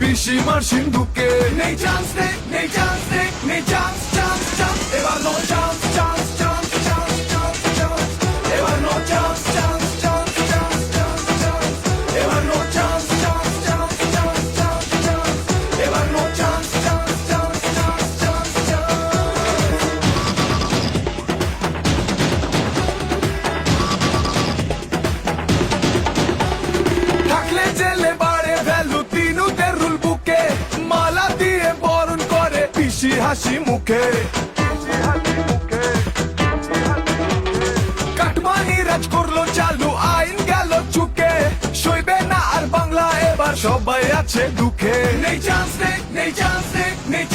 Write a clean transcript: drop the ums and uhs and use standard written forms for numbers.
পিসিমার সিন্ধুকে। নেই চান্স নেই, নেই চান্স নেই, নেই চান্স চান্স চান্স, এবার no chance chance chance chance chance chance, এবার no chance chance chance chance chance chance, এবার no chance chance chance chance chance chance, এবার no chance chance chance chance chance chance. থাকলে জেলে বাড়ে value তিনুদের rule বুকে, মালা দিয়ে বরণ করে পিসি হাসি মুখে। কাটমানি রাজ করলো চালু, আইন গেল চুকে, সইবে না আর বাংলা এবার সবাই আছে দুঃখে। নেই চান্স নেই, নেই চান্স নেই, নেই